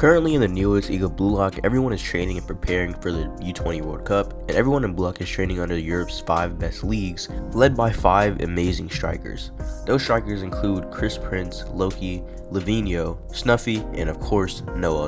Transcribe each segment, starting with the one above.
Currently in the newest League of Blue Lock, everyone is training and preparing for the U20 World Cup, and everyone in Blue Lock is training under Europe's 5 best leagues, led by 5 amazing strikers. Those strikers include Chris Prince, Loki, Lavinho, Snuffy, and of course Noah,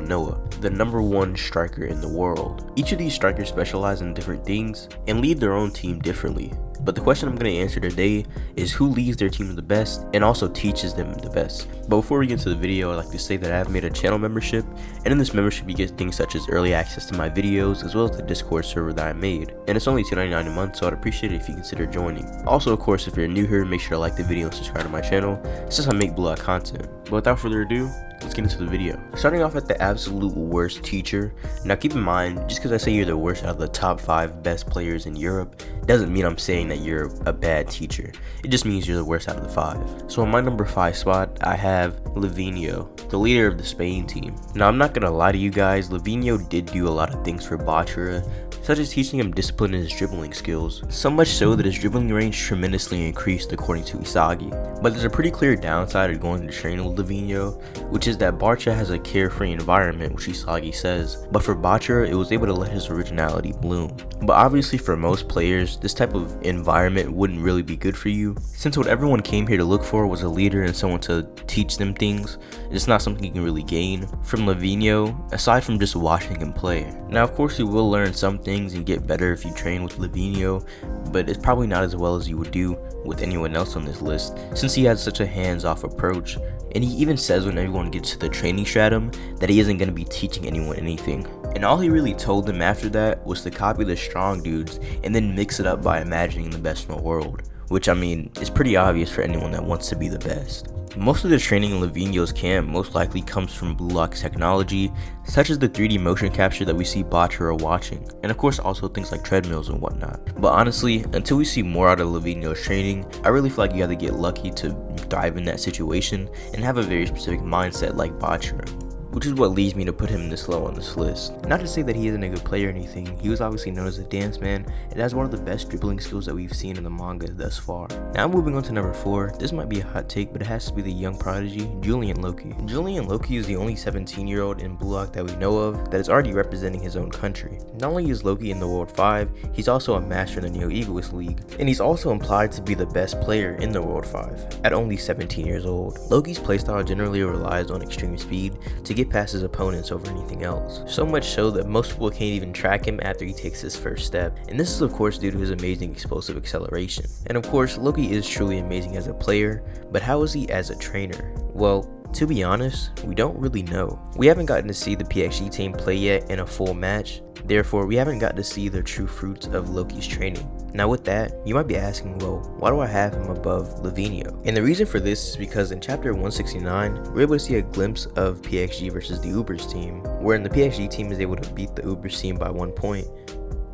the #1 striker in the world. Each of these strikers specialize in different things and lead their own team differently. But the question I'm going to answer today is who leads their team the best and also teaches them the best. But before we get into the video, I'd like to say that I have made a channel membership, and in this membership you get things such as early access to my videos as well as the Discord server that I made. And it's only $2.99 a month, so I'd appreciate it if you consider joining. Also, of course, if you're new here, make sure to like the video and subscribe to my channel. It's just how I make Blue Lock content. But without further ado, let's get into the video. Starting off at the absolute worst teacher. Now keep in mind, just because I say you're the worst out of the top 5 best players in Europe doesn't mean I'm saying that you're a bad teacher. It just means you're the worst out of the 5. So on my number 5 spot, I have Lavinho, the leader of the Spain team. Now I'm not gonna lie to you guys, Lavinho did do a lot of things for Bachara, such as teaching him discipline in his dribbling skills, so much so that his dribbling range tremendously increased according to Isagi. But there's a pretty clear downside of going to train with Lavinho, which is that Barca has a carefree environment, which Isagi says, but for Bachara it was able to let his originality bloom. But obviously for most players, this type of environment wouldn't really be good for you, since what everyone came here to look for was a leader and someone to teach them things. It's not something you can really gain from Lavinho, aside from just watching him play. Now of course you will learn some things and get better if you train with Lavinho, but it's probably not as well as you would do with anyone else on this list, since he has such a hands-off approach. And he even says when everyone gets to the training stratum that he isn't going to be teaching anyone anything. And all he really told them after that was to copy the strong dudes and then mix it up by imagining the best in the world, which I mean is pretty obvious for anyone that wants to be the best. Most of the training in Lavinho's camp most likely comes from Blue Lock's technology, such as the 3D motion capture that we see Bachara watching, and of course also things like treadmills and whatnot. But honestly, until we see more out of Lavinho's training, I really feel like you have to get lucky to thrive in that situation and have a very specific mindset like Bachara, which is what leads me to put him this low on this list. Not to say that he isn't a good player or anything, he was obviously known as a dance man and has one of the best dribbling skills that we've seen in the manga thus far. Now moving on to number 4, this might be a hot take, but it has to be the young prodigy, Julian Loki. Julian Loki is the only 17-year-old in Blue Lock that we know of that is already representing his own country. Not only is Loki in the World 5, he's also a master in the Neo Egoist League, and he's also implied to be the best player in the World 5 at only 17 years old. Loki's playstyle generally relies on extreme speed to get past his opponents over anything else, so much so that most people can't even track him after he takes his first step, and this is of course due to his amazing explosive acceleration. And of course Loki is truly amazing as a player, but how is he as a trainer? Well, to be honest, we don't really know. We haven't gotten to see the PXG team play yet in a full match, therefore we haven't gotten to see the true fruits of Loki's training. Now with that, you might be asking, well, why do I have him above Lavinho? And the reason for this is because in chapter 169, we're able to see a glimpse of PXG versus the Ubers team, wherein the PXG team is able to beat the Ubers team by 1 point,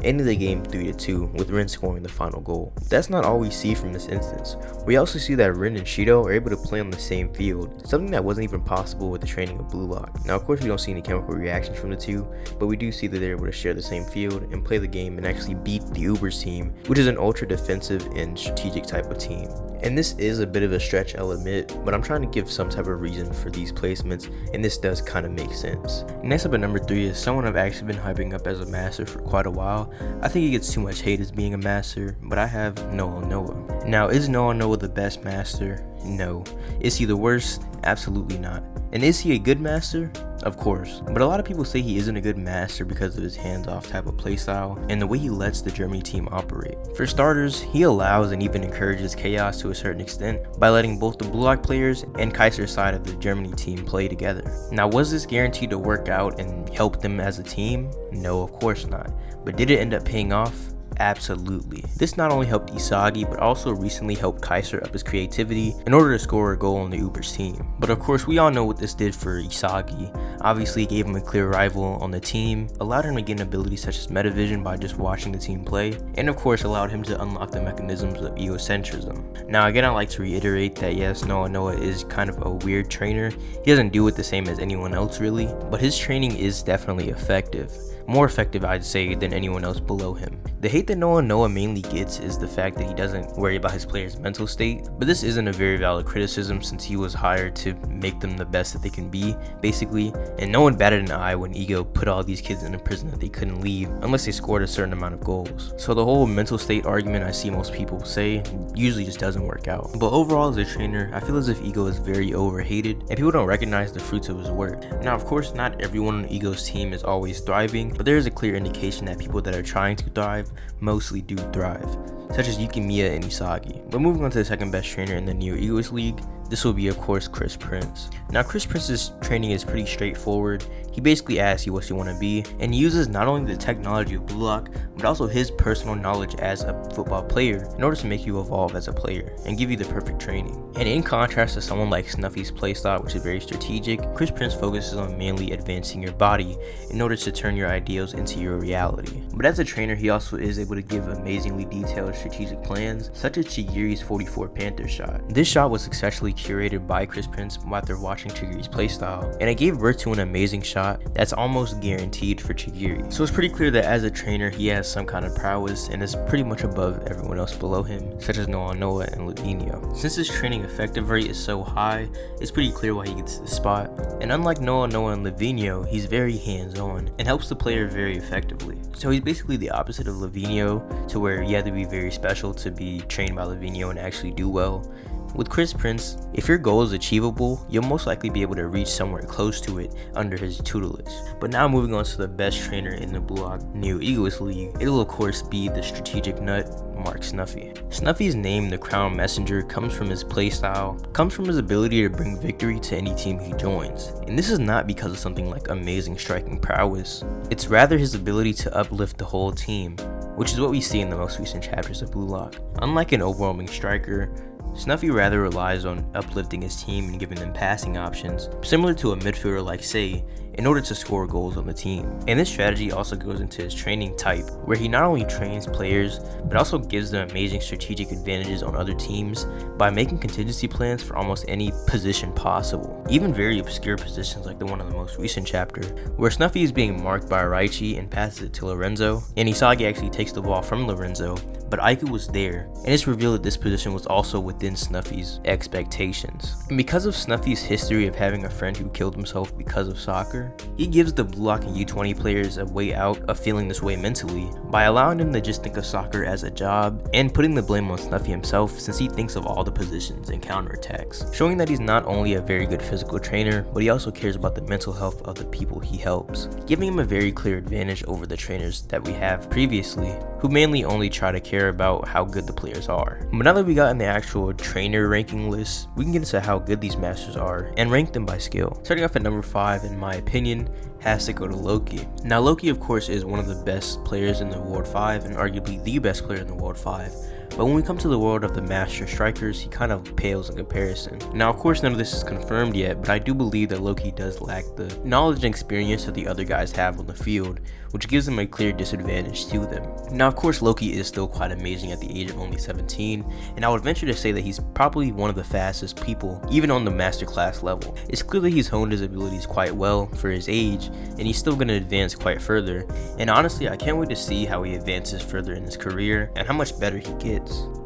ending the game 3-2 with Rin scoring the final goal. That's not all we see from this instance. We also see that Rin and Shido are able to play on the same field, something that wasn't even possible with the training of Blue Lock. Now of course we don't see any chemical reactions from the two, but we do see that they're able to share the same field and play the game and actually beat the Ubers team, which is an ultra defensive and strategic type of team. And this is a bit of a stretch, I'll admit, but I'm trying to give some type of reason for these placements, and this does kind of make sense. Next up at number 3 is someone I've actually been hyping up as a master for quite a while. I think he gets too much hate as being a master, but I have Noah. Now, is Noah the best master? No. Is he the worst? Absolutely not. And is he a good master? Of course. But a lot of people say he isn't a good master because of his hands-off type of playstyle and the way he lets the Germany team operate. For starters, he allows and even encourages chaos to a certain extent by letting both the Blue Lock players and Kaiser's side of the Germany team play together. Now, was this guaranteed to work out and help them as a team? No, of course not. But did it end up paying off? Absolutely. This not only helped Isagi, but also recently helped Kaiser up his creativity in order to score a goal on the Ubers team. But of course, we all know what this did for Isagi. Obviously, it gave him a clear rival on the team, allowed him to gain abilities such as metavision by just watching the team play, and of course allowed him to unlock the mechanisms of egocentrism. Now again, I like to reiterate that yes, Noah is kind of a weird trainer. He doesn't do it the same as anyone else really, but his training is definitely effective. More effective, I'd say, than anyone else below him. The hate that Noah mainly gets is the fact that he doesn't worry about his players' mental state, but this isn't a very valid criticism since he was hired to make them the best that they can be, basically, and no one batted an eye when Ego put all these kids in a prison that they couldn't leave unless they scored a certain amount of goals. So the whole mental state argument I see most people say usually just doesn't work out. But overall, as a trainer, I feel as if Ego is very overhated and people don't recognize the fruits of his work. Now, of course, not everyone on Ego's team is always thriving, but there is a clear indication that people that are trying to thrive mostly do thrive, such as Yuki Miya and Isagi. But moving on to the second best trainer in the Neo Egoist League, this will be of course Chris Prince. Now Chris Prince's training is pretty straightforward. He basically asks you what you want to be and uses not only the technology of Blue Lock, but also his personal knowledge as a football player in order to make you evolve as a player and give you the perfect training. And in contrast to someone like Snuffy's playstyle, which is very strategic, Chris Prince focuses on mainly advancing your body in order to turn your ideals into your reality. But as a trainer, he also is able to give amazingly detailed strategic plans, such as Chigiri's 44 Panther shot. This shot was successfully curated by Chris Prince after watching Chigiri's playstyle, and it gave birth to an amazing shot that's almost guaranteed for Chigiri. So it's pretty clear that as a trainer, he has some kind of prowess and is pretty much above everyone else below him, such as Noah and Lavinho. Since his training effective rate is so high, it's pretty clear why he gets this spot. And unlike Noah and Lavinho, he's very hands-on and helps the player very effectively. So he's basically the opposite of Lavinho, to where you have to be very special to be trained by Lavinho and actually do well. With Chris Prince, if your goal is achievable, you'll most likely be able to reach somewhere close to it under his tutelage. But now moving on to the best trainer in the Blue Lock Neo Egoist League, it'll of course be the strategic nut, Mark Snuffy. Snuffy's name, the Crown Messenger, comes from his playstyle, comes from his ability to bring victory to any team he joins. And this is not because of something like amazing striking prowess, it's rather his ability to uplift the whole team, which is what we see in the most recent chapters of Blue Lock. Unlike an overwhelming striker, Snuffy rather relies on uplifting his team and giving them passing options, similar to a midfielder like Say, in order to score goals on the team. And this strategy also goes into his training type, where he not only trains players, but also gives them amazing strategic advantages on other teams by making contingency plans for almost any position possible. Even very obscure positions like the one in the most recent chapter, where Snuffy is being marked by Araichi and passes it to Lorenzo, and Isagi actually takes the ball from Lorenzo, but Aiku was there, and it's revealed that this position was also within Snuffy's expectations. And because of Snuffy's history of having a friend who killed himself because of soccer, he gives the Blue Lock and U20 players a way out of feeling this way mentally by allowing them to just think of soccer as a job and putting the blame on Snuffy himself, since he thinks of all the positions and counterattacks, showing that he's not only a very good physical trainer, but he also cares about the mental health of the people he helps, giving him a very clear advantage over the trainers that we have previously, who mainly only try to care about how good the players are. But now that we got in the actual trainer ranking list, we can get into how good these masters are and rank them by skill. Starting off at number 5, in my opinion, has to go to Loki. Now Loki of course is one of the best players in the World 5 and arguably the best player in the World 5. But when we come to the world of the master strikers, he kind of pales in comparison. Now of course none of this is confirmed yet, but I do believe that Loki does lack the knowledge and experience that the other guys have on the field, which gives them a clear disadvantage to them. Now of course Loki is still quite amazing at the age of only 17, and I would venture to say that he's probably one of the fastest people, even on the masterclass level. It's clear that he's honed his abilities quite well for his age, and he's still going to advance quite further, and honestly I can't wait to see how he advances further in his career and how much better he gets.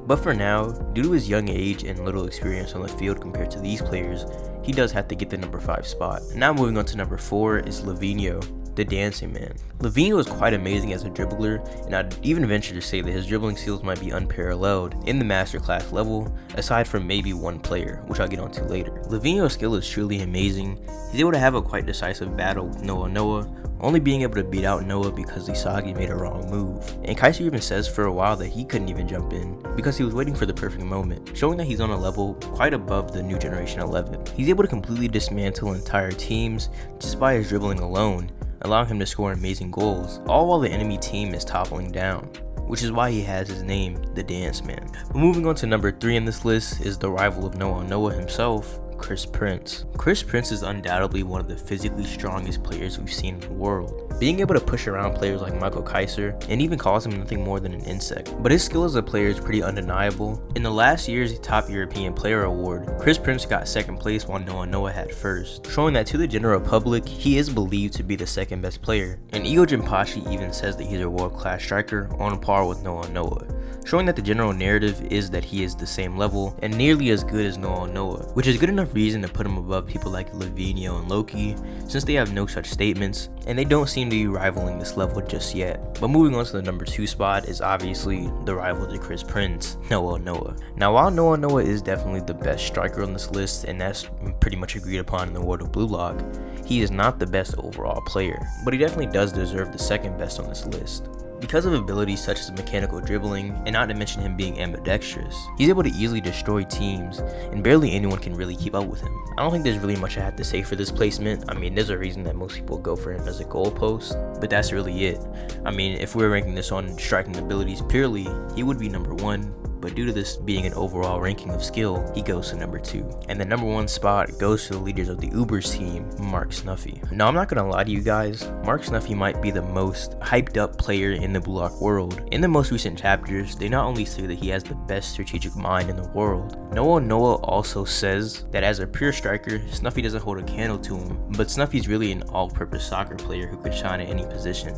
But for now, due to his young age and little experience on the field compared to these players, he does have to get the number 5 spot. Now moving on to number 4 is Lavinho, the dancing man. Lavinho is quite amazing as a dribbler, and I'd even venture to say that his dribbling skills might be unparalleled in the masterclass level, aside from maybe one player, which I'll get onto later. Lavinho's skill is truly amazing. He's able to have a quite decisive battle with Noah, only being able to beat out Noah because Isagi made a wrong move. And Kaiser even says for a while that he couldn't even jump in because he was waiting for the perfect moment, showing that he's on a level quite above the new generation 11. He's able to completely dismantle entire teams just by his dribbling alone, allowing him to score amazing goals, all while the enemy team is toppling down, which is why he has his name, the Dance Man. But moving on to number 3 in this list is the rival of Noah himself, Chris Prince. Chris Prince is undoubtedly one of the physically strongest players we've seen in the world, being able to push around players like Michael Kaiser and even calls him nothing more than an insect. But his skill as a player is pretty undeniable. In the last year's Top European Player Award, Chris Prince got second place while Noah had first, showing that to the general public, he is believed to be the second best player. And Ego Jinpachi even says that he's a world-class striker on par with Noah, showing that the general narrative is that he is the same level and nearly as good as Noah, which is good enough reason to put him above people like Lavinio and Loki, since they have no such statements, and they don't seem to be rivaling this level just yet. But moving on to the number 2 spot is obviously the rival to Chris Prince, Noah. Now while Noah is definitely the best striker on this list, and that's pretty much agreed upon in the world of Blue Lock, he is not the best overall player, but he definitely does deserve the second best on this list. Because of abilities such as mechanical dribbling, and not to mention him being ambidextrous, he's able to easily destroy teams, and barely anyone can really keep up with him. I don't think there's really much I have to say for this placement. I mean, there's a reason that most people go for him as a goalpost, but that's really it. I mean, if we were ranking this on striking abilities purely, he would be number 1, but due to this being an overall ranking of skill, he goes to number 2. And the number 1 spot goes to the leaders of the Ubers team, Mark Snuffy. Now, I'm not gonna lie to you guys, Mark Snuffy might be the most hyped up player in the Blue Lock world. In the most recent chapters, they not only say that he has the best strategic mind in the world, Noah also says that as a pure striker, Snuffy doesn't hold a candle to him, but Snuffy's really an all-purpose soccer player who could shine at any position.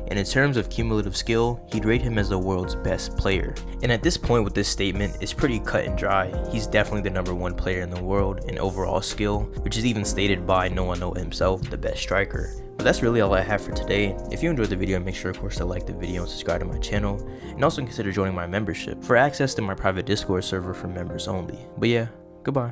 And in terms of cumulative skill, he'd rate him as the world's best player. And at this point with this statement, it's pretty cut and dry. He's definitely the number 1 player in the world in overall skill, which is even stated by Noah himself, the best striker. But that's really all I have for today. If you enjoyed the video, make sure of course to like the video and subscribe to my channel, and also consider joining my membership for access to my private Discord server for members only. But yeah, goodbye.